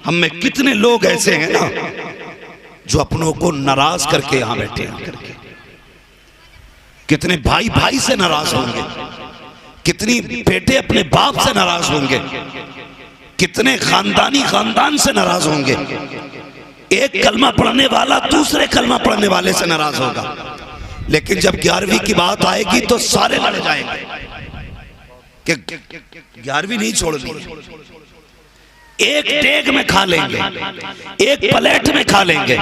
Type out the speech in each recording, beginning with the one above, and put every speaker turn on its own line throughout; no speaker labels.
हम में कितने लोग ऐसे हैं ना जो अपनों को नाराज करके यहां बैठे हैं। कितने भाई भाई से नाराज होंगे, कितनी बेटे अपने बाप से नाराज होंगे, कितने खानदानी खानदान से नाराज होंगे। एक कलमा पढ़ने वाला दूसरे कलमा पढ़ने वाले से नाराज होगा, लेकिन जब 11वीं की बात आएगी तो सारे लड़ जाएंगे कि 11वीं नहीं छोड़नी। एक टेक में खा लेंगे, एक प्लेट में खा लेंगे,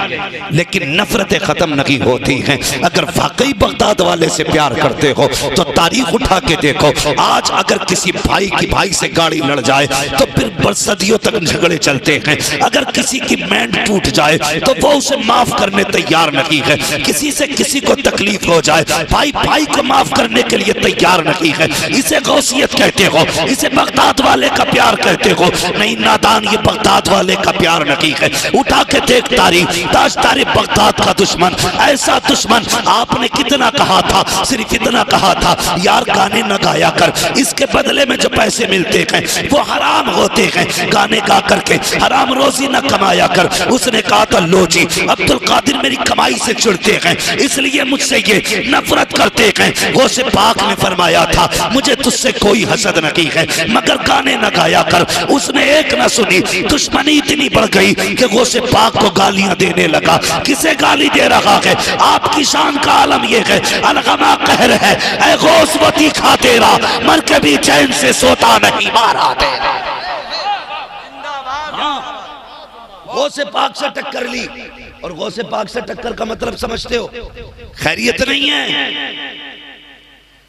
लेकिन नफरतें खत्म नहीं होती हैं। अगर वाकई बगदाद वाले से प्यार करते हो तो तारीख उठा के देखो। आज अगर किसी भाई की भाई से गाड़ी लड़ जाए तो फिर बरसदियों तक झगड़े चलते हैं। अगर किसी की मैंड टूट जाए तो वो उसे माफ करने तैयार नहीं है। किसी से किसी को तकलीफ हो जाए, भाई भाई को माफ करने के लिए तैयार नहीं है। इसे गौसियत कहते हो, इसे बगदाद वाले का प्यार कहते हो। नहीं नादान, ये बगदाद वाले का प्यार नहीं है। उठा के देख तारीख, ताज-तारीख बगदाद का दुश्मन, ऐसा दुश्मन। आपने कितना कहा था, सिर्फ इतना कहा था यार गाने न गाया कर, इसके बदले में जो पैसे मिलते हैं वो हराम होते हैं। गाने गा करके हराम रोजी न कमाया कर। उसने कहा था लो जी, अब्दुल कादिर मेरी कमाई से चिढ़ते हैं, इसलिए मुझसे ये नफरत करते हैं। गौसे पाक ने फरमाया था मुझे तुझसे कोई हसद नहीं है, मगर गाने न गाया कर। उसने एक न सुनी, दुश्मनी इतनी बढ़ गई कि गौसे पाक को गालियां देने लगा। किसे गाली दे रहा है? आपकी शान का आलम यह है, अलगमा कहर है, ऐ गौसवती खा तेरा, मर के भी चैन से सोता नहीं मारा तेरा। गौसे पाक से टक्कर ली, और गौसे पाक से टक्कर का मतलब समझते हो? खैरियत नहीं है,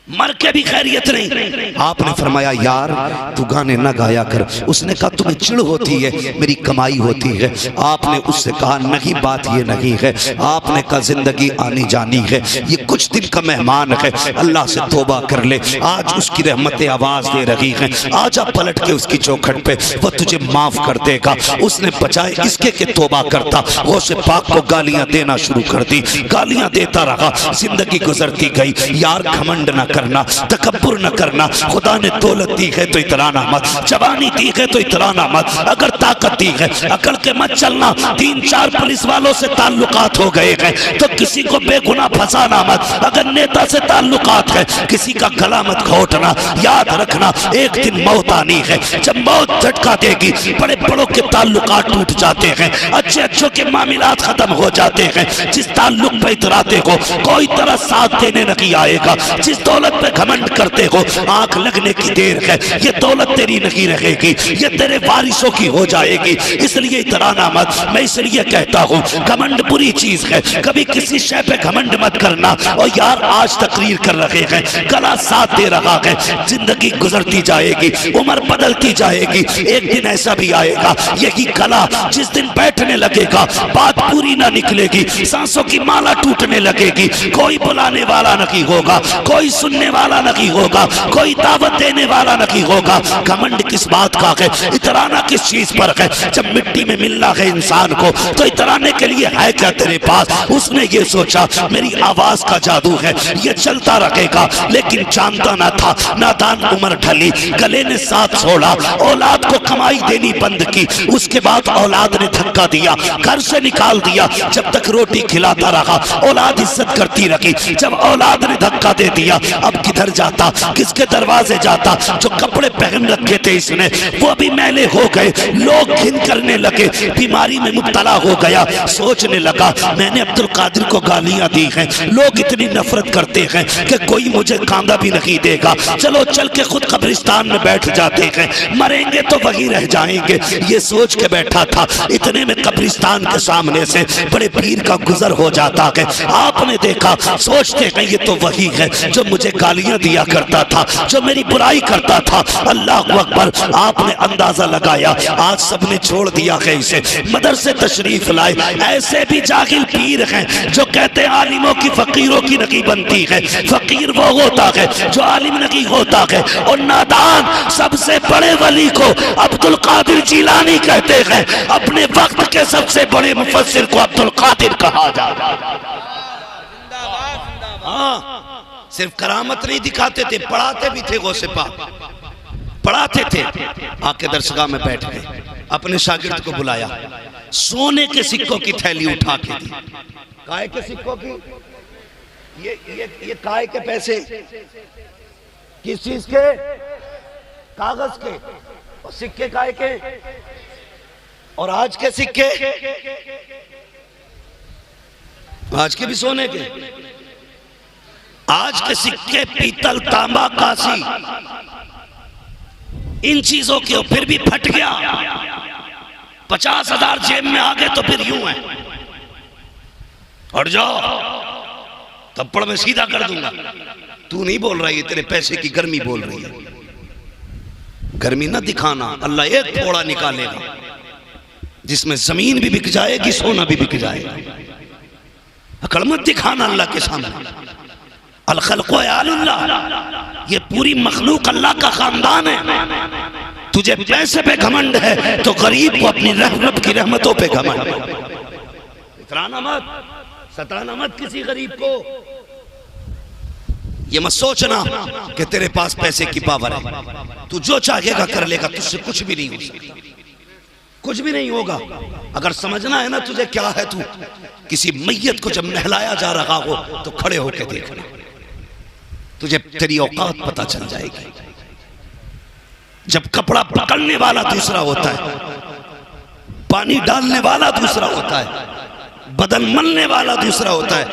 मर के भी खैरियत नहीं। आपने फरमाया यार तू गाने ना गाया कर। उसने कहा तुम्हें चिढ़ होती है, मेरी कमाई होती है। आपने उससे कहा नहीं, बात ये नहीं है। आपने कहा जिंदगी आनी जानी है, ये कुछ दिन का मेहमान है, अल्लाह से तौबा कर ले। आज उसकी रहमतें आवाज दे रही हैं, आजा पलट के उसकी चौखट पे, वो तुझे माफ कर देगा। उसने बचाए इसके के तौबा करता, गौसे पाक को गालियां देना शुरू कर दी। गालियां देता रहा, जिंदगी गुजरती गई। यार घमंड ना करना, तकब्बुर न करना। खुदा ने दौलत दी है तो इतराना मत, जवानी दी है तो इतराना मत। अगर ताकत दी है अकड़ के मत चलना। 3-4 पुलिस वालों से ताल्लुकात हो गए हैं तो किसी को बेगुनाह फंसाना मत। अगर नेता से ताल्लुकात है किसी का गला मत घोटना। याद रखना एक दिन मौत आनी है, जब मौत झटका देगी बड़े बड़ों के ताल्लुकात टूट जाते हैं, अच्छे अच्छों के मामलात खत्म हो जाते हैं। जिस ताल्लुक पे इतराते हो कोई तरह साथ देने नहीं आएगा। जिस दौलत पे घमंड करते हो आंख लगने की देर है, ये दौलत तेरी नहीं रहेगी, ये तेरे वारिसों की हो जाएगी। इसलिए इतराना मत। मैं इसलिए कहता हूँ घमंड बुरी चीज है, कभी किसी शय पे घमंड मत करना। और यार आज तकरीर कर रहे हैं, गला साथ दे रहा है, जिंदगी गुजरती जाएगी, उम्र बदलती जाएगी। एक दिन ऐसा भी आएगा यही गला जिस दिन बैठने लगेगा बात पूरी ना निकलेगी, सांसों की माला टूटने लगेगी। कोई बुलाने वाला नहीं होगा, कोई सुनने वाला नहीं होगा, कोई दावत देने वाला नहीं होगा। घमंड किस बात का है, इतराना किस चीज पर है? जब मिट्टी में मिलना है इंसान को तो इतराने के लिए है क्या तेरे पास? उसने ये सोचा मेरी आवाज का जादू है, ये चलता रहेगा, लेकिन जानता ना था। नादान उम्र ढली, गले ने साथ छोड़ा, औलाद को कमाई देनी बंद की। उसके बाद औलाद ने धक्का दिया, घर से निकाल दिया। जब तक रोटी खिलाता रहा औलाद इज्जत करती रही। जब औलाद ने धक्का दे दिया अब किधर जाता, किसके दरवाजे जाता? जो कपड़े पहन रखे थे इसने वो भी मैले हो गए। लोग घिन करने लगे, बीमारी में मुब्तला हो गया। सोचने लगा मैंने अब्दुल कादिर को गालियां दी हैं, लोग इतनी नफरत करते हैं कि कोई मुझे कांदा भी नहीं देगा। चलो चल के खुद कब्रिस्तान में बैठ जाते हैं, मरेंगे तो वही रह जाएंगे। ये सोच के बैठा था, इतने में कब्रिस्तान के सामने से बड़े पीर का गुजर हो जाता है। आपने देखा, सोचते हैं ये तो वही है जो मुझे गालियां दिया करता था, जो मेरी बुराई करता था। अल्लाह अकबर। आपने अंदाजा लगाया आज सबने छोड़ दिया है इसे, मदरसे तशरीफ लाए। ऐसे भी जाहिल पीर हैं जो कहते हैं आलिमों की फकीरों की नहीं बनती है। फकीर वो होता है जो आलिम नहीं होता है। और नादान सबसे बड़े वली को अब्दुल कादिर जिलानी कहते हैं। अपने वक्त के सबसे बड़े मुफस्सिर को अब्दुल कादिर कहा जाता है। सिर्फ करामत नहीं दिखाते थे, पढ़ाते भी थे। गौसे पाक पढ़ाते थे, आके दरसगाह में बैठ गए। अपने शागिर्द को बुलाया, सोने के सिक्कों की थैली उठा के दी। काय के सिक्कों की? ये काय के पैसे? किस चीज के? कागज के। और सिक्के काय के? और आज के सिक्के? आज के भी सोने के। आज के सिक्के पीतल, तांबा, कांसी, इन चीजों के फिर भी फट गया। 50,000 जेब में आ गए तो फिर यूं है, हट जाओ, थप्पड़ में सीधा कर दूंगा। तू नहीं बोल रही है, तेरे पैसे की गर्मी बोल रही है। गर्मी ना दिखाना, अल्लाह एक थोड़ा निकालेगा जिसमें जमीन भी बिक जाएगी, सोना भी बिक जाएगा। अकड़ मत दिखाना अल्लाह के सामने। अल खल्क़ु अल्लाह, ये पूरी मखलूक अल्लाह का खानदान है। तुझे पैसे पे घमंड है तो गरीब को अपनी रब की रहमतों पे घमंड। इतराना मत, सताना मत किसी गरीब को। ये मत सोचना कि तेरे पास पैसे की पावर है, तू जो चाहेगा कर लेगा, तुझसे कुछ भी नहीं हो सकता, कुछ भी नहीं होगा। अगर समझना है ना तुझे क्या है, तू किसी मैयत को जब नहलाया जा रहा हो तो खड़े होकर देखना, तुझे तेरी औकात पता चल जाएगी। जब कपड़ा पकड़ने वाला दूसरा होता है, पानी डालने वाला दूसरा होता है, बदन मलने वाला दूसरा होता है,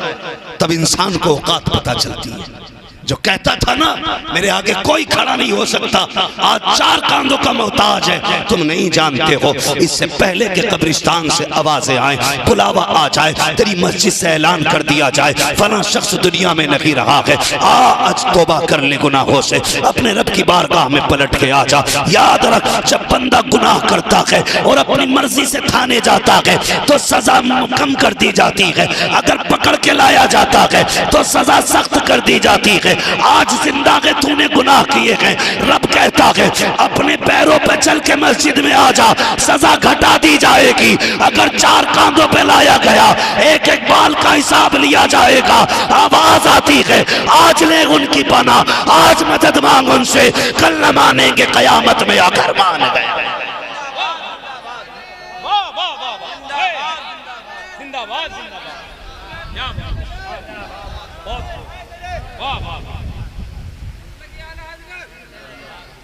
तब इंसान को औकात पता चलती है। जो कहता था ना मेरे आगे कोई खड़ा नहीं हो सकता, आज 4 कांधों का मोहताज है। तुम नहीं जानते हो, इससे पहले के कब्रिस्तान से आवाजें आए, बुलावा आ जाए, तेरी मस्जिद से ऐलान कर दिया जाए फला शख्स दुनिया में नहीं रहा है, आज तौबा कर ले गुनाहों से, अपने रब की बारगाह में पलट के आ जा। याद रख, जब बंदा गुनाह करता है और अपनी मर्जी से थाने जाता है तो सजा कम कर दी जाती है, अगर पकड़ के लाया जाता है तो सजा सख्त कर दी जाती है। आज जिंदा है, तूने गुनाह किए हैं, रब कहता है अपने पैरों पे चल के मस्जिद में आ जा, सजा घटा दी जाएगी। अगर 4 कांधों पे लाया गया, एक एक बाल का हिसाब लिया जाएगा। आवाज आती है आज ले उनकी पना, आज मदद मांग उनसे, कल न मानेंगे कयामत में आकर मान गए।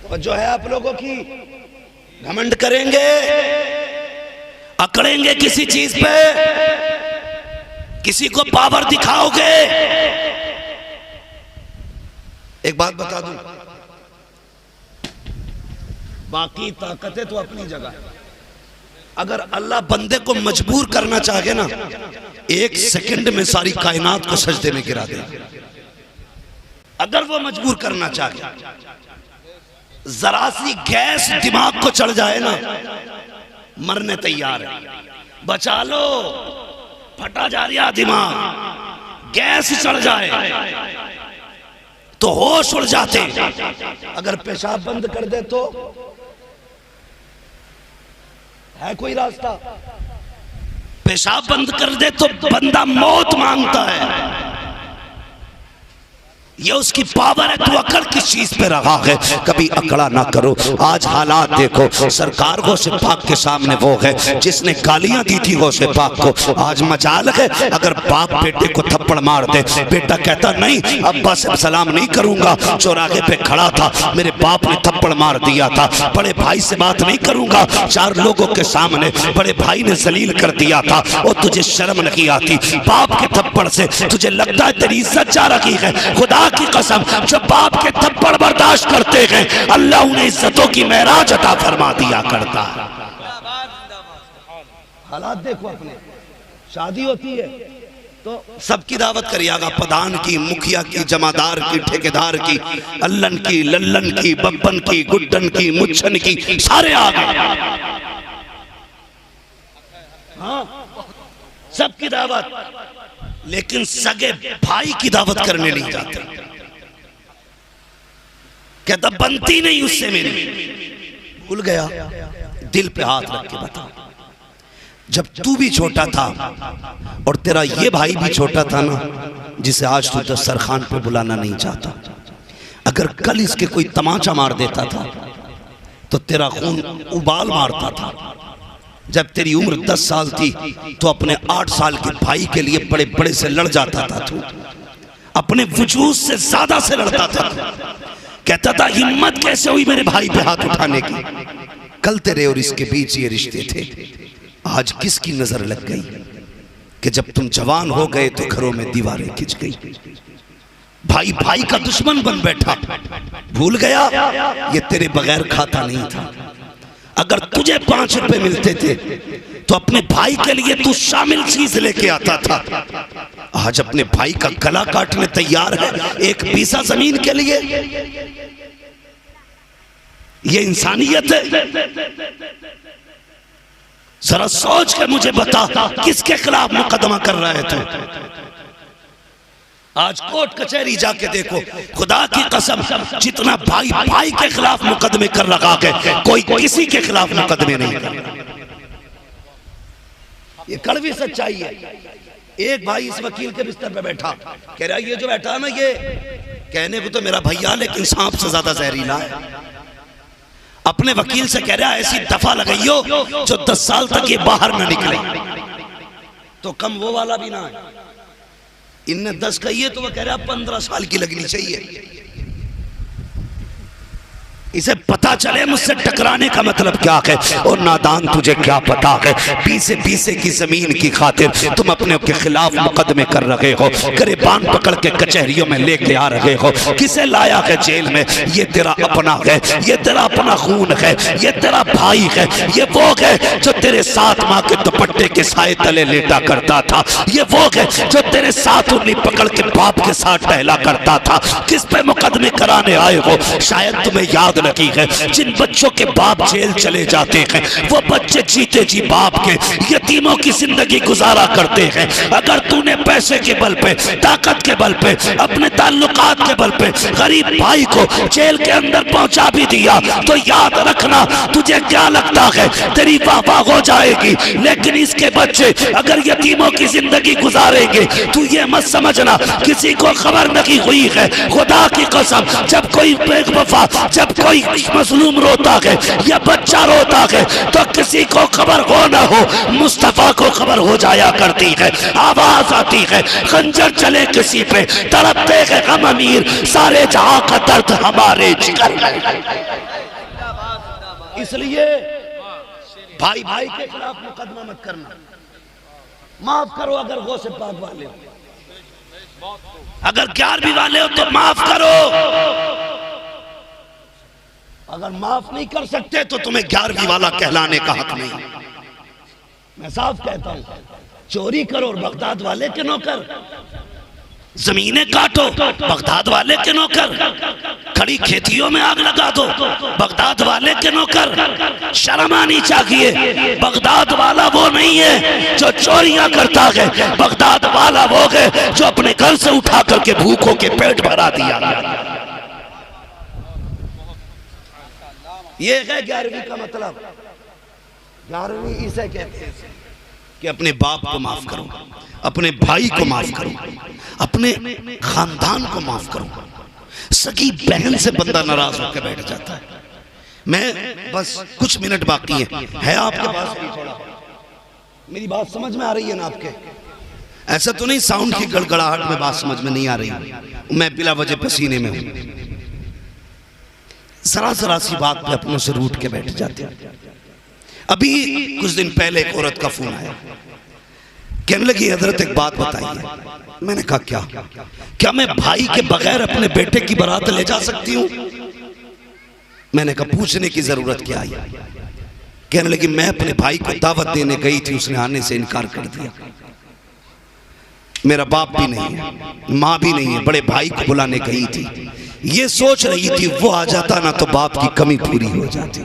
और जो है आप लोगों की घमंड करेंगे, अकड़ेंगे किसी चीज पे, किसी को पावर दिखाओगे। एक बात बता दूं, बाकी ताकतें तो अपनी जगह है। अगर अल्लाह बंदे को मजबूर करना चाहे ना, 1 सेकंड में सारी कायनात को सजदे में गिरा दे। अगर वो मजबूर करना चाहे, जरा सी गैस दिमाग को चढ़ जाए ना, मरने तैयार है। बचा लो, फटा जा रहा दिमाग, गैस चढ़ जाए तो होश उड़ जाते। अगर पेशाब बंद कर दे तो है कोई रास्ता? पेशाब बंद कर दे तो बंदा मौत मांगता है। ये उसकी पावर है। तू अकड़ किस चीज पे रहा है, कभी अकड़ा ना करो। आज हालात देखो, सरकार गौसे पाक के सामने वो है जिसने गालियां दी थी गौसे पाक को। आज मजाल है अगर बाप बेटे को थप्पड़ मार दे, बेटा कहता नहीं अब्बा से सलाम नहीं करूंगा, चौराहे पे खड़ा था मेरे बाप ने थप्पड़ मार दिया था, बड़े भाई से बात नहीं करूंगा, 4 लोगों के सामने बड़े भाई ने जलील कर दिया था, और तुझे शर्म नहीं आती? बाप के थप्पड़ से तुझे लगता है तेरी इज्जत जा रही है? खुदा की कसम, जब बाप के थप्पड़ बर्दाश्त करते हैं अल्लाह उन्हें इज्जतों की महराज अता फरमा दिया करता है। हालात देखो अपने, शादी होती है तो सबकी दावत करिएगा, प्रधान की, मुखिया की, जमादार की, ठेकेदार की, अल्लन की, लल्लन की, बब्बन की, गुड्डन की, मुच्छन की, सारे आ गए। हाँ, सबकी दावत, लेकिन सगे भाई की दावत करने नहीं जाते। कहता बनती नहीं उससे मेरी। भूल गया? दिल पे हाथ रख के बता, जब तू भी छोटा था और तेरा ये भाई भी छोटा था ना, जिसे आज तू दस्तरखान पे बुलाना नहीं चाहता, अगर कल इसके कोई तमाचा मार देता था तो तेरा खून उबाल मारता था। जब तेरी उम्र 10 साल थी तो अपने 8 साल के भाई के लिए बड़े बड़े से लड़ जाता था तू, अपने वजूद से ज्यादा से लड़ता था। कहता था हिम्मत कैसे हुई मेरे भाई पे हाथ उठाने की। कल तेरे और इसके बीच ये रिश्ते थे, आज किसकी नजर लग गई कि जब तुम जवान हो गए तो घरों में दीवारें खिंच गई। भाई भाई का दुश्मन बन बैठा, भूल गया ये तेरे बगैर खाता नहीं था। अगर तुझे 5 रुपए मिलते थे तो अपने भाई के लिए तू शामिल चीज लेके आता था। आज अपने भाई का गला काटने तैयार है एक बीसा जमीन के लिए। ये इंसानियत है? जरा सोच के मुझे बता किसके खिलाफ मुकदमा कर रहा है तू? आज कोर्ट कचहरी जाके देखो, खुदा की कसम जितना भाई भाई के खिलाफ मुकदमे कर रखा है कोई किसी के खिलाफ मुकदमे नहीं कर रहा। ये कड़वी सच्चाई है। एक भाई इस वकील के बिस्तर पे बैठा, कह रहा ये जो बैठा है ना, ये कहने को तो मेरा भैया लेकिन सांप से ज्यादा जहरीला है। अपने वकील से कह रहा ऐसी दफा लगाइयो जो 10 साल तक ये बाहर ना निकले। तो कम वो वाला भी ना है, इनने 10 कही है तो वो कह रहा 15 साल की लगनी चाहिए। इसे पता चले मुझसे टकराने का मतलब क्या है। और नादान तुझे क्या पता है, बीसे की जमीन की खातिर तुम अपने के खिलाफ मुकदमे कर रहे हो, गिरबान पकड़ के कचहरियों में लेके आ रहे हो। किसे लाया है जेल में? ये तेरा अपना है, ये तेरा अपना खून है, ये तेरा भाई है, ये वो है जो तेरे साथ माँ के दुपट्टे के साए तले लेटा करता था, ये वो है जो तेरे साथ उंगली पकड़ के बाप के साथ टहला करता था। किस पे मुकदमे कराने आए हो? शायद तुम्हें याद लगी है जिन बच्चों के बाप जेल चले जाते हैं वो बच्चे जीते जी बाप के यतीमों की जिंदगी गुजारा करते हैं। अगर तूने पैसे के बल पे, ताकत के बल पे, अपने ताल्लुकात के बल पे गरीब भाई को जेल के अंदर पहुंचा भी दिया तो याद रखना तुझे क्या लगता है तेरी वाह हो जाएगी, लेकिन इसके बच्चे अगर यतीमों की जिंदगी गुजारेंगे तू ये मत समझना किसी को खबर नहीं हुई है। खुदा की कसम जब कोई बेवफा, जब कोई मजलूम रोता है या बच्चा रोता है तो किसी को खबर हो ना हो मुस्तफा को खबर हो जाया करती है। आवाज आती है खंजर चले किसी पे, तड़पते हैं हम अमीर, सारे जहां का दर्द हमारे जिगर। इसलिए भाई भाई के खिलाफ मुकदमा मत करना। माफ करो अगर गौ से पाक वाले हो, अगर 11वीं वाले हो तो माफ करो। अगर माफ नहीं कर सकते तो तुम्हें 11वीं वाला कहलाने का हक नहीं। मैं साफ कहता हूं, चोरी करो और बगदाद वाले के नौकर, जमीनें काटो बगदाद वाले के नौकर, खड़ी खेतियों में आग लगा दो बगदाद वाले के नौकर। शर्म आनी चाहिए। बगदाद वाला वो नहीं है जो चोरियां करता है, बगदाद वाला वो है जो अपने घर से उठा करके भूखों के पेट भरा दिया। ये है 11वीं का मतलब। 11वीं इसे कहते हैं कि अपने बाप को माफ करो, अपने भाई को माफ करो, अपने खानदान को माफ करो। सगी बहन से बंदा नाराज होकर बैठ जाता है। मैं बस कुछ मिनट बाकी है आपके पास थोड़ा, मेरी बात समझ में आ रही है ना आपके? ऐसा तो नहीं साउंड की गड़गड़ाहट में बात समझ में नहीं आ रही, मैं बिला वजह पसीने में हूं। जरा सी बात पे अपनों से रूठ के बैठ जाते हैं। अभी कुछ दिन पहले एक औरत का फोन आया, कहने लगी हजरत एक बात बताइए। मैंने कहा क्या मैं भाई के बगैर अपने बेटे की बारात ले जा सकती हूँ? मैंने कहा पूछने की जरूरत क्या है? कहने लगी मैं अपने भाई को दावत देने गई थी, उसने आने से इनकार कर दिया। मेरा बाप भी नहीं है, माँ भी नहीं है, बड़े भाई को बुलाने गई थी, ये सोच रही थी वो आ जाता ना तो बाप की कमी पूरी हो जाती।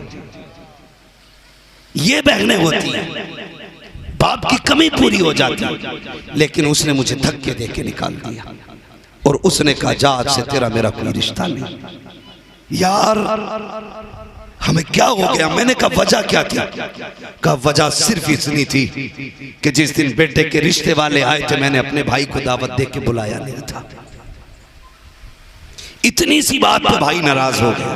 ये बहनें होती हैं, बाप की कमी पूरी हो जाती, लेकिन उसने मुझे धक्के देके निकाल दिया और उसने कहा जा आज से तेरा मेरा कोई रिश्ता नहीं। यार हमें क्या हो गया? मैंने कहा वजह क्या थी? कहा वजह सिर्फ इतनी थी कि जिस दिन बेटे के रिश्ते वाले आए थे मैंने अपने भाई को दावत दे के बुलाया नहीं था। इतनी सी बात पे भाई नाराज हो गया।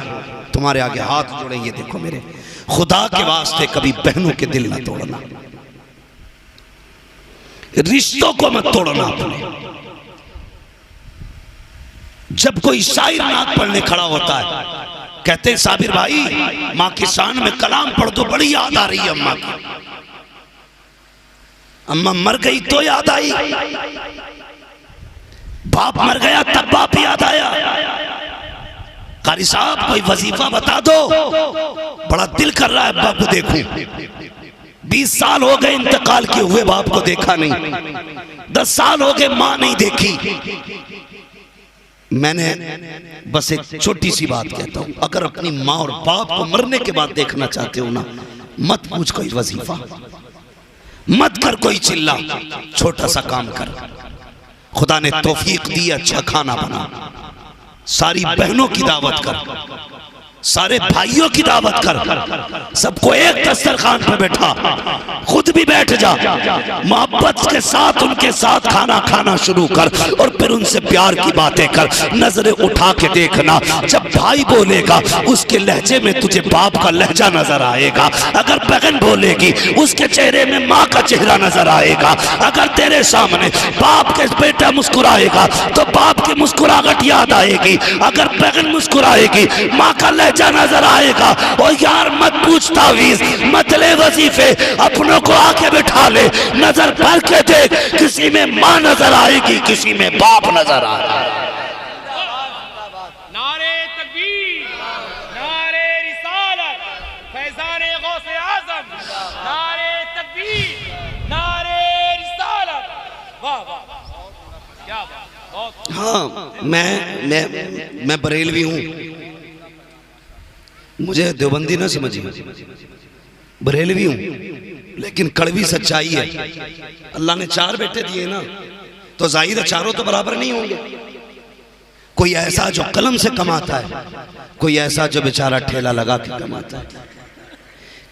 तुम्हारे आगे हाथ जोड़े, ये देखो मेरे खुदा के वास्ते कभी बहनों के दिल ना तोड़ना, रिश्तों को मत तोड़ना अपने। जब कोई शायर नात पढ़ने खड़ा होता है, कहते हैं साबिर भाई माँ की शान में कलाम पढ़ दो, बड़ी याद आ रही है अम्मा की। अम्मा मर गई तो याद आई, बाप मर गया तब बाप याद आया। कारी साहब कोई वजीफा बता दो, बड़ा दिल कर रहा है अब्बा को देखूं। 20 साल हो गए इंतकाल किए हुए बाप को देखा नहीं, 10 साल हो गए मां नहीं देखी। मैंने बस एक छोटी सी बात कहता हूं, अगर अपनी माँ और बाप को मरने के बाद देखना चाहते हो ना, मत पूछ कोई वजीफा, मत कर कोई चिल्ला, छोटा सा काम कर। खुदा ने तौफीक दी, अच्छा खाना बना, सारी बहनों की दावत कर, सारे भाइयों की दावत कर, सबको एक दस्तरखान पे बैठा, खुद भी बैठ जा, मोहब्बत के साथ उनके साथ खाना खाना शुरू कर और फिर उनसे प्यार की बातें कर। नजरें उठा के देखना, जब भाई बोलेगा उसके लहजे में तुझे बाप का लहजा नजर आएगा, अगर बहन बोलेगी उसके चेहरे में माँ का चेहरा नजर आएगा, अगर तेरे सामने बाप के बेटा मुस्कुराएगा तो बाप की मुस्कुराहट याद आएगी, अगर बहन मुस्कुराएगी माँ का लहजा नजर आएगा। और यार मत पूछ तावीज़, मत ले वजीफे, अपनों को आके बिठा ले, नजर भर के देख, किसी में माँ नजर आएगी, किसी में बाप नजर आएगा।
नारे तकबीर, नारे रिसालत, फैज़ाने गौसे आज़म, नारे तकबीर, नारे रिसालत। वाह वाह, क्या बात।
हाँ, मैं बरेलवी हूँ, मुझे देवबंदी ना समझिए, बरेलवी हूं, लेकिन कड़वी सच्चाई है। अल्लाह ने 4 बेटे दिए ना, तो जाहिर है चारों तो बराबर नहीं होंगे। कोई ऐसा जो कलम से कमाता है, कोई ऐसा जो बेचारा ठेला लगा के कमाता है,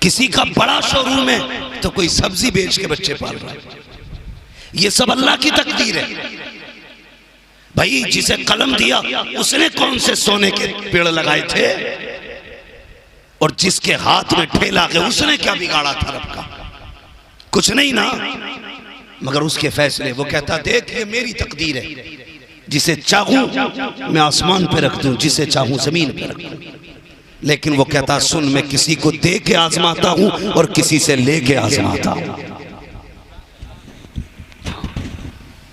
किसी का बड़ा शोरूम है तो कोई सब्जी बेच के बच्चे पाल रहा है। ये सब अल्लाह की तकदीर है भाई। जिसे कलम दिया उसने कौन से सोने के पेड़ लगाए थे, और जिसके हाथ में ठेला है उसने क्या बिगाड़ा था रब का? कुछ नहीं ना, मगर उसके फैसले। वो कहता देख ये मेरी तकदीर है, जिसे चाहूं मैं आसमान पे रख दूं, जिसे चाहूं जमीन पे रख दूं। लेकिन वो कहता सुन, मैं किसी को दे के आजमाता हूं और किसी से लेके आजमाता हूं,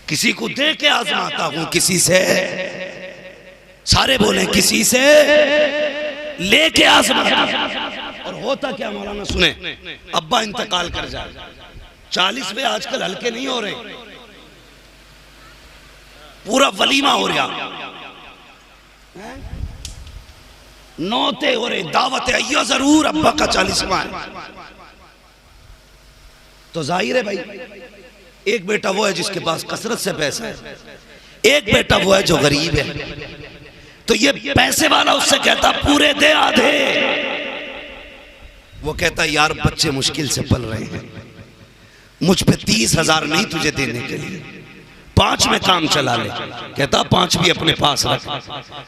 किसी को दे के आजमाता हूं, किसी से, सारे बोले किसी से लेके आजमाता। और होता क्या मौलाना सुने, अब्बा इंतकाल कर जाए, 40 में आजकल हल्के नहीं हो रहे, पूरा वलीमा हो रहा, नौते हो रहे, दावत है, ये जरूर अब्बा का 40वां है। तो जाहिर है भाई, एक बेटा वो है जिसके पास कसरत से पैसा है, एक बेटा वो है जो गरीब है। तो ये पैसे वाला उससे कहता पूरे दे आधे, वो कहता यार बच्चे मुश्किल से पल रहे हैं, मुझ पे 30,000 नहीं तुझे देने के लिए, 5 में काम चला ले। कहता 5 भी अपने पास रख,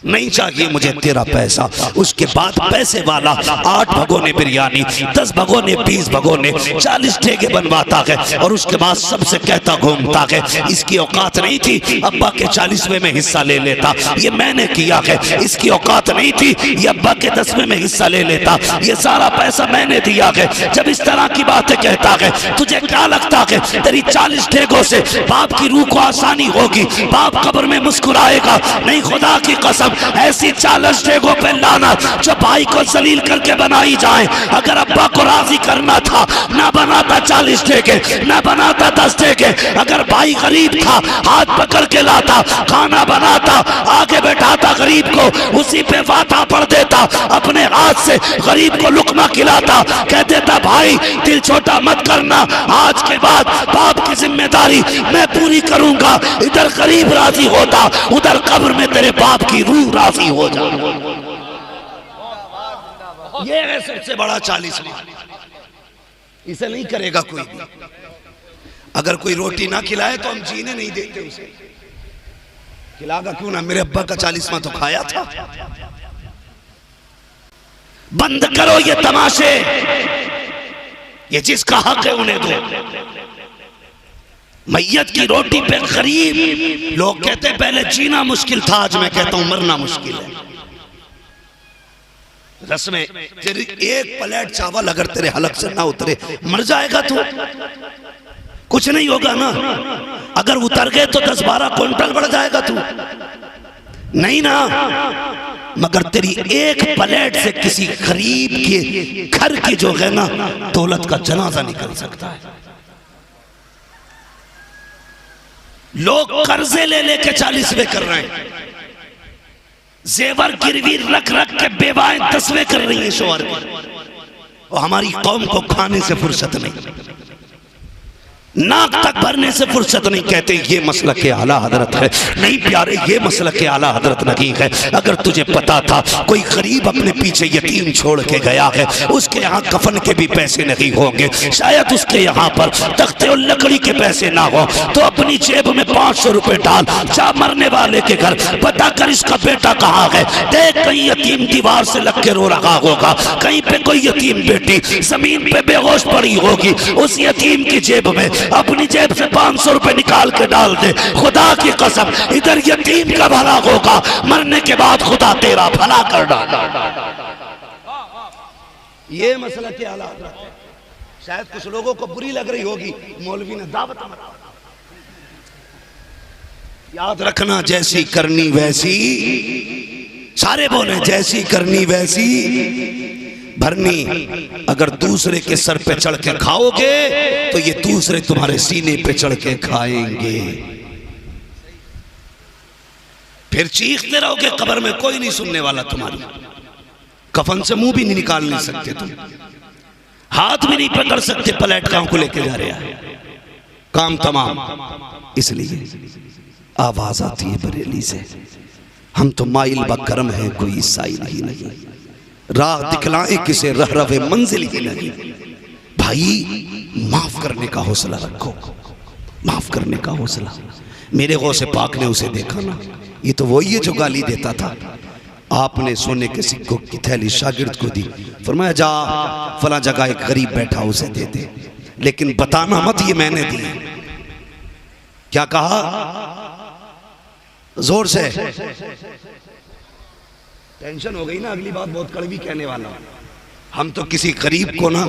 नहीं चाहिए मुझे तेरा पैसा। उसके बाद पैसे वाला 8 भगोने बिरयानी, 10 भगोने, 20 भगोने, 40 ठेके बनवाता है, और उसके बाद सबसे कहता घूमता है इसकी औकात नहीं थी अब्बा के 40वें में हिस्सा ले लेता, ये मैंने किया है। इसकी औकात नहीं थी ये अब्बा के 10वें में हिस्सा ले लेता, ये सारा पैसा मैंने दिया है। जब इस तरह की बातें कहता है, तुझे क्या लगता है तेरी 40 ठेकों से बाप की रूह को आसानी होगी? बाप कब्र में मुस्कुराएगा? नहीं, खुदा की कसम ऐसी 40 ठेकों पे लाना जो भाई को जलील करके बनाई जाए। अगर अब्बा को राजी करना था ना बनाता 40 ठेके, ना बनाता 10 ठेके। अगर भाई गरीब था हाथ पकड़ के लाता, खाना बनाता, आगे बैठाता गरीब को, उसी पे वादा पढ़ देता, अपने हाथ से गरीब को लुकमा खिलाता, कह देता भाई दिल छोटा मत करना, आज के बाद बाप की जिम्मेदारी मैं पूरी करूंगा। इधर गरीब राजी होता, उधर कब्र में तेरे बाप की रूह राजी हो जा। ये है सबसे बड़ा 40वां, इसे नहीं करेगा कोई भी। अगर कोई रोटी ना खिलाए तो हम जीने नहीं देते उसे, खिलागा क्यों ना? मेरे अब्बा का 40वां तो खाया था। बंद करो ये तमाशे, ये जिसका हक है उन्हें दो। मैयत की रोटी पे गरीब लोग कहते हैं पहले जीना मुश्किल था, आज मैं कहता हूं मरना मुश्किल है। रस्में, तेरी एक प्लेट चावल अगर तेरे हलक से ना उतरे मर जाएगा तू, कुछ नहीं होगा ना। अगर उतर गए तो 10-12 क्विंटल बढ़ जाएगा तू, नहीं ना। मगर तेरी एक प्लेट से किसी गरीब के घर की जो है ना दौलत का जनाजा निकल सकता है। लोग कर्जे ले लेके 40वें कर रहे हैं, जेवर गिरवी रख रख के बेवाएं 10वें कर रही है शोहर की। और हमारी कौम को खाने से फुर्सत नहीं, नाक तक भरने से फुर्सत नहीं। कहते ये मसलक के आला हजरत है, नहीं प्यारे ये मसलक के आला हजरत नहीं है। अगर तुझे पता था कोई गरीब अपने पीछे यतीम छोड़ के गया है, उसके यहाँ कफन के भी पैसे नहीं होंगे, शायद उसके यहाँ पर तख्ते और लकड़ी के पैसे ना हो, तो अपनी जेब में 500 रुपए डाल, जा मरने वाले के घर पता कर इसका बेटा कहाँ है, देख कहीं यतीम दीवार से लग के रो रहा होगा, कहीं पे कोई यतीम बेटी जमीन पे बेहोश पड़ी होगी, उस यतीम की जेब में अपनी जेब से 500 रुपए निकाल के डाल दे। खुदा की कसम इधर यतीम का भला होगा, मरने के बाद खुदा तेरा भला कर डाला। ये मसला क्या आला हज़रत है। शायद कुछ लोगों को बुरी लग रही होगी, मौलवी ने दावत याद रखना, जैसी करनी वैसी, सारे बोले जैसी करनी वैसी भरनी। अगर दूसरे के सर पे चढ़ के खाओगे तो ये दूसरे तुम्हारे सीने पे चढ़ के खाएंगे, फिर चीखते रहोगे कब्र में, कोई नहीं सुनने वाला तुम्हारी। कफन से मुंह भी नहीं निकाल नहीं सकते तुम, हाथ भी नहीं पकड़ सकते, प्लेट कहां को लेके जा रहे हैं, काम तमाम। इसलिए आवाज आती है बरेली से, हम तो माइल बकरम है कोई साइल ही नहीं, राह दिखलाए किसे रह रवे मंजिल ही नहीं। भाई माफ करने का हौसला रखो, माफ करने का हौसला। मेरे गौसे पाक ने उसे देखा ना, ये तो वही है जो गाली देता था। आपने सोने के सिक्कों की थैली शागिर्द को दी, फरमाया जा फला जगह एक गरीब बैठा उसे दे दे, लेकिन बताना मत ये मैंने दी। क्या कहा जोर से, टेंशन हो गई ना, अगली बात बहुत कड़वी कहने वाला। हम तो किसी गरीब को ना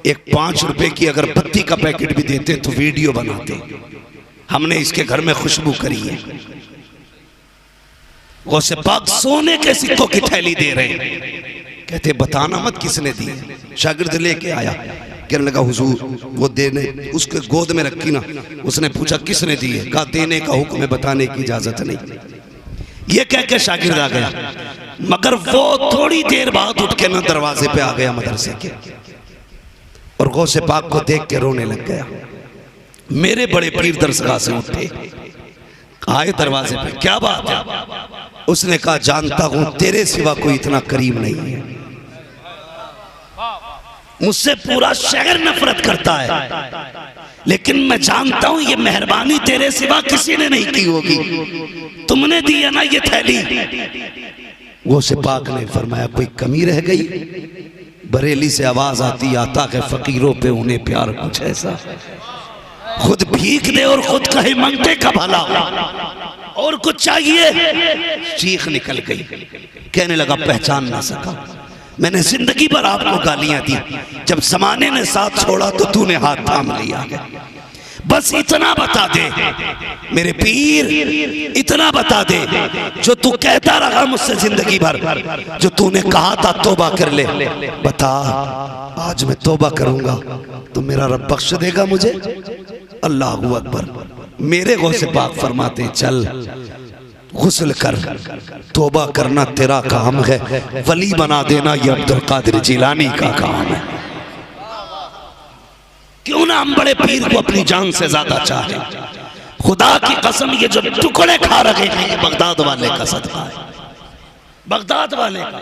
एक 5 रुपए की अगर पत्ती का पैकेट भी देते तो वीडियो बनाते, हमने इसके घर में खुशबू करी है। गौसे पाक सोने के सिक्कों की थैली दे रहे हैं, कहते बताना मत किसने दी। शागिर्द लेके आया, कहने लगा हुजूर वो देने, उसके गोद में रखी ना, उसने पूछा किसने दी है, कहा देने का हुक्म है, बताने की इजाजत नहीं। ये कह के शागिर्द आ गया, मगर वो थोड़ी देर बाद उठ के ना दरवाजे पे आ गया मदरसे के, और गौसे पाक को देख के रोने लग गया। मेरे बड़े पीर दरसगाह से उठे, आए दरवाजे पे, क्या बात है? उसने कहा जानता हूं तेरे सिवा कोई इतना करीम नहीं है, मुझसे पूरा शहर नफरत करता है, लेकिन मैं जानता हूं ये मेहरबानी तेरे सिवा किसी ने नहीं की होगी, तुमने दी है ना ये थैली। वो से पाक ने फरमाया कोई कमी रह गई? बरेली से आवाज आती, आता है फकीरों पे उन्हें प्यार कुछ ऐसा, खुद भीख दे और खुद कहे मंगते का भला, और कुछ चाहिए? चीख निकल गई, कहने लगा पहचान ना सका, मैंने जिंदगी भर आपको गालियां दी, जब जमाने ने साथ छोड़ा तो तूने हाथ थाम लिया है। बस इतना बता दे मेरे पीर, इतना बता दे जो तू कहता रहा मुझसे जिंदगी भर, जो तूने कहा था तौबा कर ले, बता आज मैं तौबा करूंगा तो मेरा रब बख्श देगा मुझे? अल्लाहू अकबर। मेरे गौसे पाक फरमाते चल गुस्ल कर, तौबा करना तेरा काम है, वली बना देना ये अब्दुल कादिर जिलानी का काम है। क्यों ना हम बड़े पीर को अपनी जान से ज्यादा चाहे। खुदा की कसम ये जो टुकड़े खा रहे हैं ये बगदाद वाले का सदका है, बगदाद वाले का।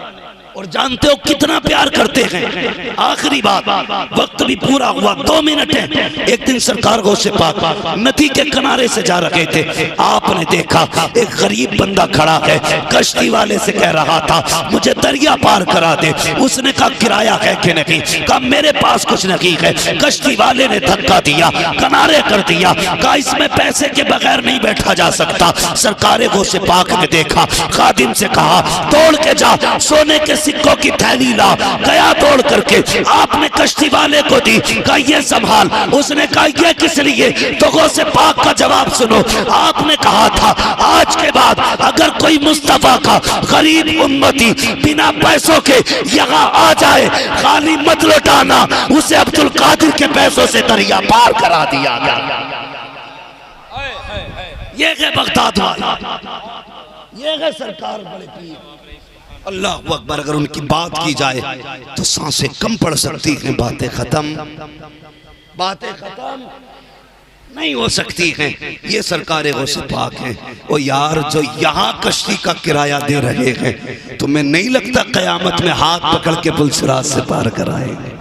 और जानते हो कितना प्यार करते हैं। आखिरी बात, वक्त भी पूरा हुआ, 2 मिनट है। एक दिन सरकार गौसे पाक नदी के किनारे से जा रहे थे, आपने देखा एक गरीब बंदा खड़ा है, कश्ती वाले से कह रहा था मुझे दरिया पार करा दे। उसने कहा किराया है कि नहीं, कहा मेरे पास कुछ नहीं है। कश्ती वाले ने धक्का दिया, किनारे कर दिया, कहा इसमें पैसे के बगैर नहीं बैठा जा सकता। सरकार गौसे पाक ने देखा, खादिम से कहा तोड़ के जा, सोने के सिक्कों की थैली ला। गया तोड़ करके, आपने कश्ती वाले को दी, कहा ये संभाल। उसने कहा ये किस लिए? तो गौसे पाक का जवाब सुनो, आपने कहा था आज के बाद अगर कोई मुस्तफा का गरीब उम्मती बिना पैसों के यहाँ आ जाए, खाली मत लौटाना, उसे अब्दुल कादिर के पैसों से दरिया पार करा दिया गया। ये है बगदाद वाले, ये है सरकार बड़े पीर। अल्लाह अकबर। अगर उनकी बात की जाए तो सांसें कम पड़ सकती हैं, बातें खत्म, बातें खत्म नहीं हो सकती हैं। ये सरकार गौसे पाक हैं। ओ यार, जो यहाँ कश्ती का किराया दे रहे हैं, तुम्हें नहीं लगता कयामत में हाथ पकड़ के पुलसराज से पार कराएंगे?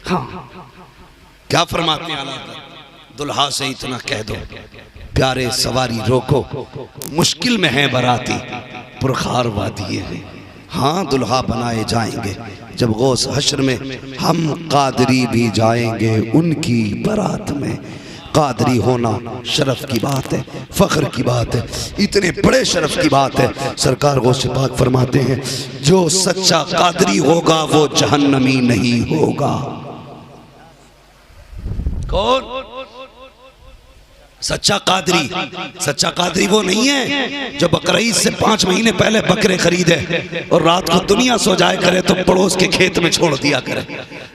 हाँ, क्या फरमाते हैं आला हज़रत? दुल्हा से इतना कह दो प्यारे सवारी रोको, मुश्किल में है बराती पुरखार वादिये हैं। हाँ, दुल्हा बनाए जाएंगे जब गौस हश्र में, हम कादरी भी जाएंगे उनकी बारात में। कादरी होना शरफ की बात है, फख्र की बात है, इतने बड़े शरफ की बात है। सरकार गौसे पाक फरमाते हैं जो सच्चा कादरी होगा वो जहन्नमी नहीं होगा। कौन सच्चा कादरी? सच्चा कादरी वो नहीं है जो बकरीद से 5 महीने पहले बकरे खरीदे और रात को दुनिया सो जाए करे तो पड़ोस के खेत में छोड़ दिया करे,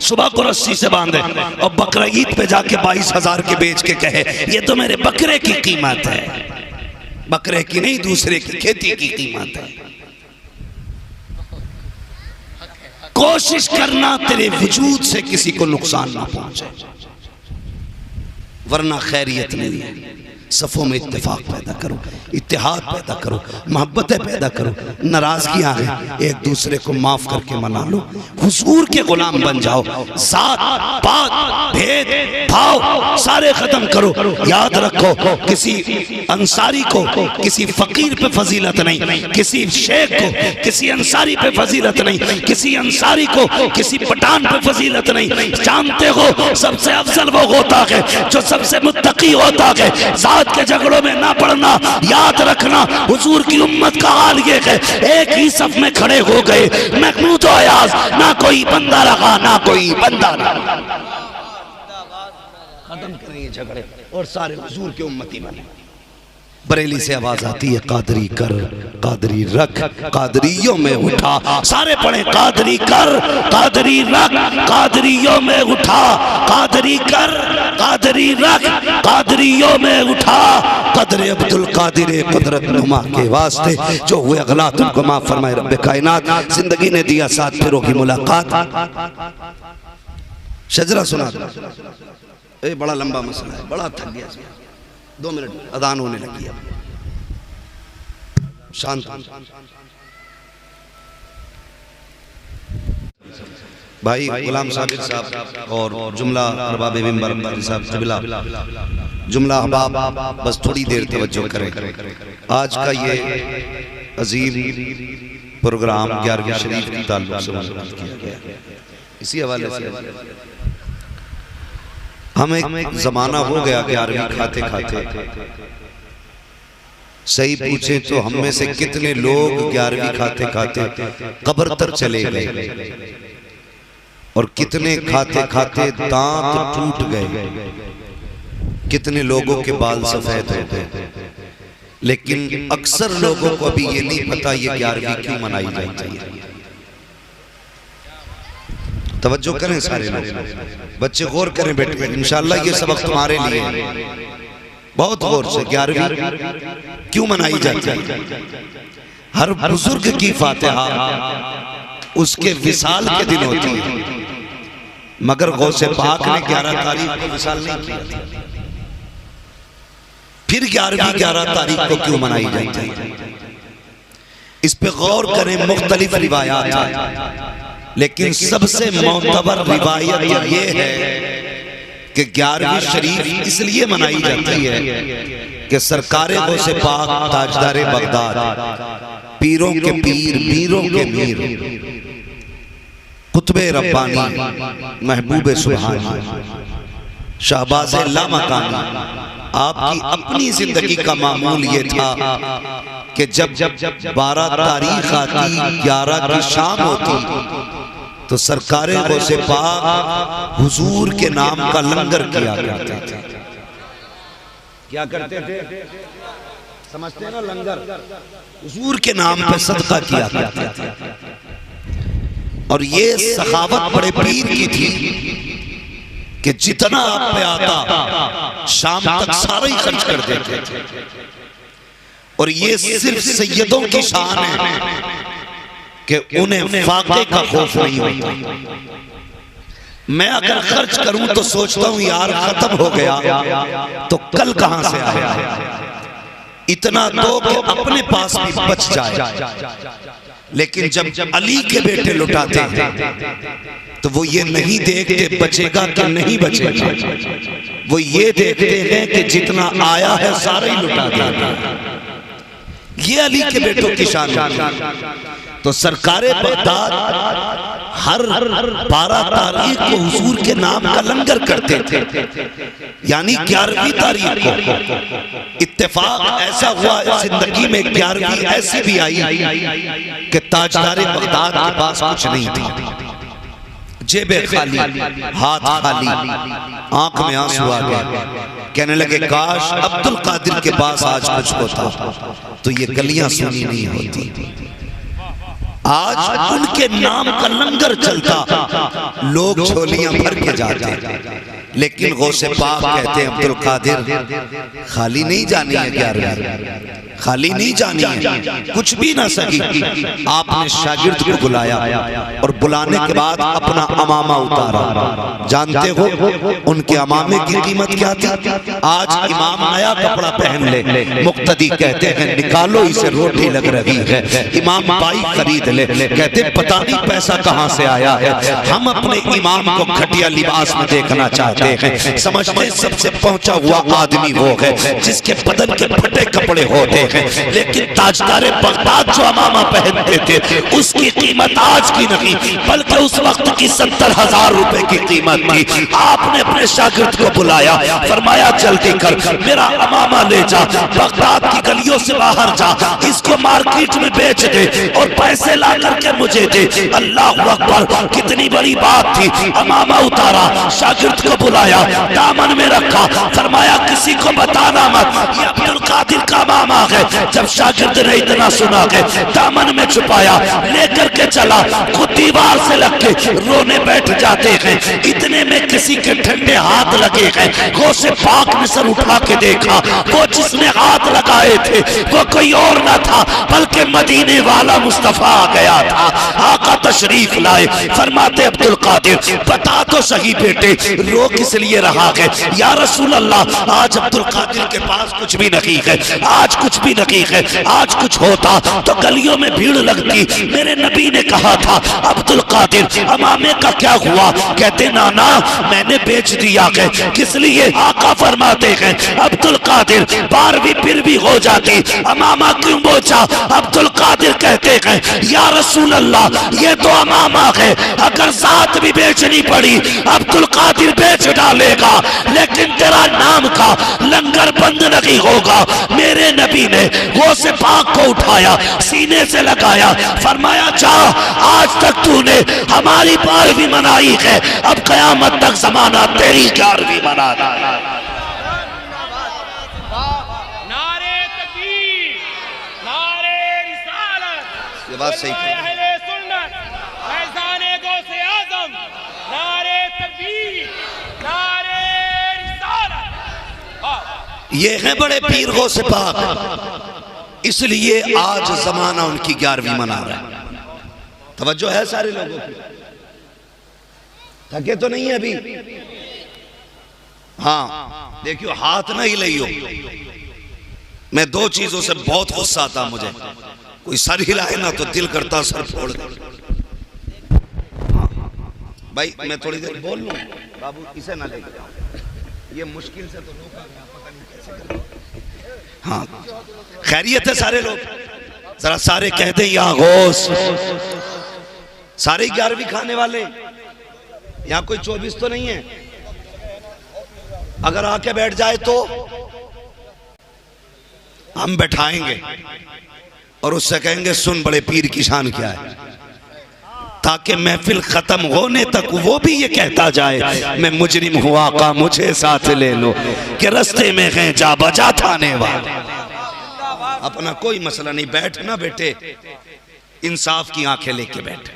सुबह को रस्सी से बांधे और बकरीद पे जाके 22,000 के बेच के कहे ये तो मेरे बकरे की कीमत है। बकरे की नहीं, दूसरे की खेती की कीमत है। कोशिश करना तेरे वजूद से किसी को नुकसान ना पहुंचे, वरना खैरियत नहीं है। सफ़ों में इत्तेफाक पैदा करो, इत्तेहाद पैदा करो, मोहब्बतें पैदा करो, नाराजगियां हैं एक दूसरे को माफ करके मना लो, हुजूर के गुलाम बन जाओ। जात पात भेद भाव सारे खत्म करो। याद रखो किसी अंसारी को किसी फकीर पे फजीलत नहीं, किसी शेख को किसी अंसारी पे फजीलत नहीं, किसी अंसारी को किसी पठान पे फजीलत नहीं। जानते हो सबसे अफजल वो होता है जो सबसे मुत्तकी होता है। के झगड़ों में ना पड़ना। याद रखना हुजूर की उम्मत का हाल ये है, एक ही सफ में खड़े हो गए, महमूद और अयाज, ना कोई बंदा रहा ना कोई बंदा ना। खत्म करेंगे झगड़े और सारे हुजूर की उम्मती बने। बरेली से आवाज आती है कादरी कर कादरी रख, कादरियों में उठा। सारे पढ़े कादरी कर कादरी रख, कादरियों में उठा। कादरी कर कादरी रख, कादरियों में उठा। कदर अब्दुल कादिर कुदरत नुमा के वास्ते जो हुए अगलात उनको माफ फरमाए रब्बे कायनात। जिंदगी ने दिया साथ फिरों की मुलाकात। शजरा सुना, ये बड़ा लंबा मसला है, बड़ा थक गया। 2 मिनट अदान होने लगी है, शांत। भाई गुलाम साबिर साहब और जुमला अरबाब मिंबर साहब जुमला जुमला अहबाब बस थोड़ी देर तवज्जो करें। आज का ये अजीम प्रोग्राम 11वीं शरीफ के ताल्लुक से मुनक़िद किया गया। इसी हवाले से हम एक जमाना हो गया 11वीं खाते खाते। सही पूछे तो हम में से कितने लोग 11वीं खाते खाते कब्र तक चले गए और कितने खाते खाते दांत टूट गए, कितने लोगों के बाल सफेद हो गए। लेकिन अक्सर लोगों को अभी ये नहीं पता ये 11वीं क्यों मनाई जाती है। तवज्जो करें सारे लोग, बच्चे गौर करें बेटे, इंशाअल्लाह ये सबक तुम्हारे लिए बहुत गौर से। 11वीं क्यों मनाई जाती है? हर बुजुर्ग की फातिहा उसके विसाल के दिन होती है, मगर गौसे पाक ने 11 तारीख को विसाल नहीं किया। फिर 11वीं 11 तारीख को क्यों मनाई जाती है? इस पे गौर करें, मुख्तलिफ रिवायात हैं, लेकिन सबसे मोतबर रिवायत ये है कि 11वीं शरीफ इसलिए मनाई जाती है कि सरकारे गौसे पाक ताजदारे बगदाद, पीरों के पीर, मीरों के मीर, कुतबे रब्बानी, महबूबे सुभानी, शाहबाज़े लामकानी, आपकी अपनी जिंदगी का मामूल ये था कि जब 12 तारीख आती, 11 की शाम होती, तो सरकारे गौसे पाक हुजूर के नाम का लंगर किया करते थे। क्या करते थे? समझते हैं ना, लंगर हुजूर के नाम पे सदका किया करते थे। और ये सखावत बड़े पीर की थी कि जितना आप पे आता शाम तक सारा ही खर्च कर देते थे। और ये सिर्फ सैयदों की शान है कि उन्हें फाके का खौफ नहीं होता। मैं अगर खर्च करूं तो सोचता हूं यार खत्म हो गया तो कल कहां से आया, इतना दो कि अपने पास भी बच जाए। लेकिन जब अली के बेटे लुटाते हैं तो वो ये नहीं देखते बचेगा कि नहीं बचेगा, वो ये देखते हैं कि जितना आया है सारा ही लुटा देगा। ये अली के बेटों की शान है। तो सरकारे बगदाद हर 12 तारीख को हुजूर के नाम का लंगर करते थे, यानी 11वीं तारीख को। इत्तेफाक ऐसा हुआ जिंदगी में 11वीं ऐसी भी आई कि ताजदारे बगदाद के पास कुछ नहीं था, जेबे खाली, हाथ खाली, आंख में आंसू आ गए। कहने लगे काश अब्दुल कादिर के पास आज कुछ होता तो ये गलियां सुनी नहीं होती। आज उनके नाम का लंगर चलता, लोग झोलियां भर के जाते, लेकिन गौसे पाक कहते हैं अब्दुल कादिर खाली नहीं जानी है 11वीं, खाली नहीं जानी है, कुछ भी ना सकी। आपने शागिर्द को बुलाया और बुलाने के बाद अपना अमामा उतारा। जानते हो उनके अमामे की कीमत क्या थी? आज इमाम नया कपड़ा पहन ले, मुक्तदी कहते हैं निकालो इसे रोटी लग रही है, इमाम बाई खरीद ले, कहते पता नहीं पैसा कहां से आया है। हम अपने इमाम को घटिया लिबास में देखना चाहते हैं, समझते सबसे पहुंचा हुआ आदमी वो है जिसके बदन के फटे कपड़े होते हैं, लेकिन ताजदारे बगदाद जो अमामा पहनते थे उसकी कीमत आज की नहीं बल्कि उस वक्त की 70,000 रुपए की कीमत थी। आपने अपने शागिर्द को बुलाया, फरमाया जल्दी कर मेरा अमामा ले जा, बगदाद की गलियों से बाहर जा, इसको मार्केट में बेच दे और पैसे ला करके मुझे दे। अल्लाह अकबर, कितनी बड़ी बात थी। अमामा उतारा, शागिर्द को बुलाया, दामन में रखा, फरमाया किसी को बताना मत, ये अब्दुल कादिर का अमामा है। जब शागिर्द ने इतना सुना के दामन में छुपाया, लेकर के चला, खुद दीवार से लग के रोने बैठ जाते हैं। इतने में किसी के ठंडे हाथ लगे हैं। गौसे पाक ने सर उठा के देखा, वो जिसने हाथ लगाए थे वो कोई और ना था बल्कि मदीने वाला मुस्तफा आ गया था। आका तशरीफ लाए, फरमाते अब्दुल कादिर बता तो सही बेटे रो किस लिए रहा है? या रसूल अल्लाह आज अब्दुल कादिर के पास कुछ भी नहीं है, आज कुछ भी नहीं है। आज कुछ होता तो गलियों में भीड़ लगती। मेरे नबी ने कहा था अब्दुल कादिर अमामे का क्या हुआ? कहते नाना मैंने बेच दिया है। किस लिए? आका फरमाते हैं अब्दुल कादिर 12वीं फिर भी हो जाती, अमामा क्यों बेचा? अब्दुल कादिर कहते हैं या रसूल अल्लाह ये तो अमामा है, अगर जात भी बेचनी पड़ी अब्दुल कादिर बेच डालेगा, लेकिन तेरा नाम का लंगर बंद नहीं होगा। मेरे नबी ने गौसे पाक को उठाया, सीने से लगाया, फरमाया जा आज तक तूने हमारी 12वीं मनाई है, अब कयामत तक जमाना तेरी 11वीं मनाना।
नारे तकबीर, नारे रिसालत,
ये बात सही है।
अहले सुन्नत, फैज़ाने गौसे आज़म, नारे तकबीर, नारे रिसालत।
ये है बड़े पीर गौसे पाक, इसलिए आज जमाना उनकी 11वीं मना रहा है। तवज्जो है सारे लोगों की? थके तो नहीं है अभी? हाँ देखियो हाथ ना हिलाइयो। मैं 2 चीजों से बहुत गुस्सा आता मुझे। कोई सर हिलाए ना तो दिल करता सर फोड़ दे। भाई मैं थोड़ी देर बोल लूं बाबू, इसे ना लेके जाओ, ये मुश्किल से तो रोका गया, पता नहीं कैसे करें। हाँ खैरियत है सारे लोग, जरा सारे कहते हैं या गौस। सारे 11वीं खाने वाले, यहाँ कोई 24 तो नहीं है। अगर आके बैठ जाए तो हम बैठाएंगे और उससे कहेंगे सुन बड़े पीर की शान क्या है, ताकि महफिल खत्म होने तक वो भी ये कहता जाए मैं मुजरिम हुआ का मुझे साथ ले लो, कि रास्ते में हैं जा बजा थाने वाले। अपना कोई मसला नहीं, बैठना बेटे इंसाफ की आंखें लेके बैठे।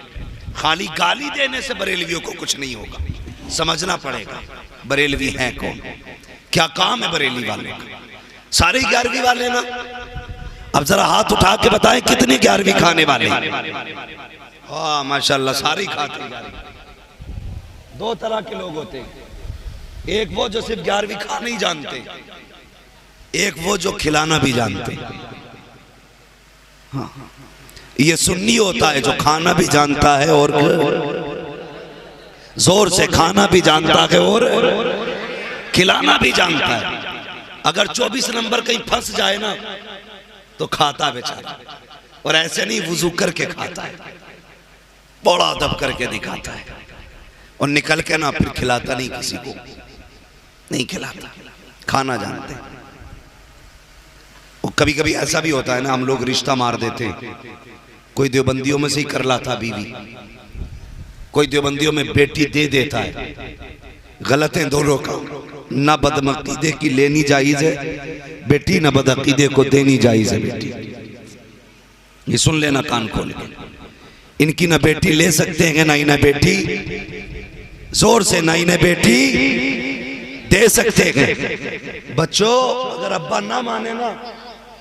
खाली गाली देने से बरेलवियों को कुछ नहीं होगा, समझना पड़ेगा बरेलवी हैं कौन, क्या काम है बरेली वालों का। सारे 11वीं वाले ना, अब जरा हाथ उठा के बताएं कितने 11वीं खाने वाले। हाँ माशाल्लाह सारे खाते हैं। 2 तरह के लोग होते हैं, एक वो जो सिर्फ 11वीं खाना ही जानते, एक वो जो खिलाना भी जानते। हाँ ये सुन्नी होता है जो खाना भी जानता है और जोर से खाना भी जानता है और खिलाना भी जानता है। अगर 24 नंबर कहीं फंस जाए ना तो खाता बेचारा, और ऐसे नहीं वुजू करके खाता है, बड़ा दब करके दिखाता है और निकल के ना फिर खिलाता नहीं, किसी को नहीं खिलाता, खाना जानते। और कभी कभी ऐसा भी होता है ना, हम लोग रिश्ता मार देते हैं। कोई देवबंदियों में से ही कर लाता बीवी, कोई देवबंदियों में बेटी दे देता है। गलत है दोनों का, ना बदअकीदे की लेनी जायज है बेटी, ना बदअकीदे को देनी जायज है बेटी। ये सुन लेना कान खोल के, इनकी ना बेटी ले सकते हैं ना इन्हें बेटी जोर से, ना इन्हें बेटी दे सकते हैं। बच्चों अगर अब्बा ना माने ना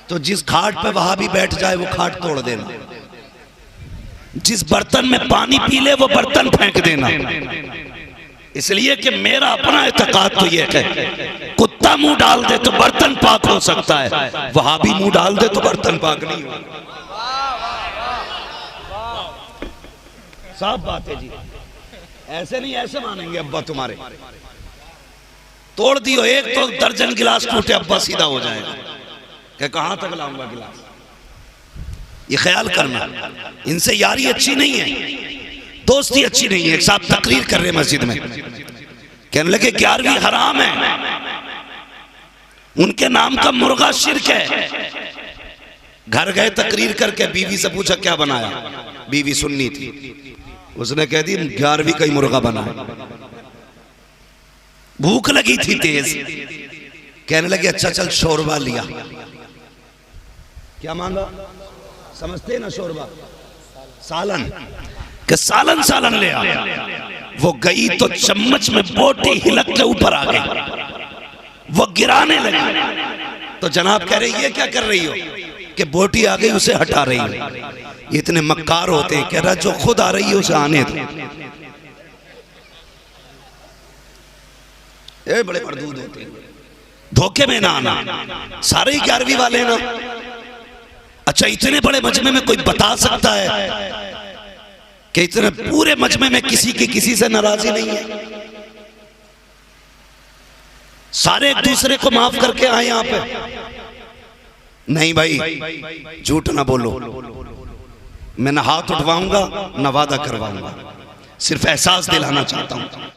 तो जिस खाट पे वहां भी बैठ जाए वो खाट तोड़ देना, जिस बर्तन में पानी पी ले वो बर्तन फेंक देना। इसलिए कि मेरा अपना एतकाद तो ये है, कुत्ता मुंह डाल दे तो बर्तन पाक हो सकता है, वहां भी मुंह डाल दे तो बर्तन पाक नहीं होगा। साफ बात है जी, ऐसे नहीं ऐसे मानेंगे अब्बा तुम्हारे। तोड़ दियो एक तो दर्जन गिलास टूटे अब्बा सीधा हो जाएगा कि कहां तक लाऊंगा गिलास। ये ख्याल करना, इनसे यारी अच्छी नहीं है, दोस्ती अच्छी नहीं है। एक साहब तकरीर कर रहे मस्जिद में, कहने लगे 11वीं हराम है, उनके नाम का मुर्गा शिर्क है। घर गए तकरीर करके, बीवी से पूछा क्या बनाया, बीवी सुन्नी थी, उसने कह दी 11वीं का ही मुर्गा बना। भूख लगी थी तेज, कहने लगे अच्छा चल शोरबा लिया। क्या मांगा, समझते ना शोरबा, सालन, कि सालन सालन ले आ। वो गई तो चम्मच में बोटी हिलक के ऊपर आ गई, वो गिराने लगी। तो जनाब कह रही ये क्या कर रही हो, कि बोटी आ गई उसे हटा रही हो। इतने मक्कार होते हैं, कह रहा जो खुद आ रही है उसे आने दो। ये बड़े मरदूद होते हैं, धोखे में ना आना। सारे 11वीं वाले ना। अच्छा इतने बड़े मजमे में कोई बता सकता है कि इतने पूरे मजमे में किसी की किसी से नाराजी नहीं है, सारे एक दूसरे को माफ करके आए यहाँ पे? नहीं भाई झूठ ना बोलो, मैं ना हाथ उठवाऊंगा ना वादा करवाऊंगा, सिर्फ एहसास दिलाना चाहता हूं।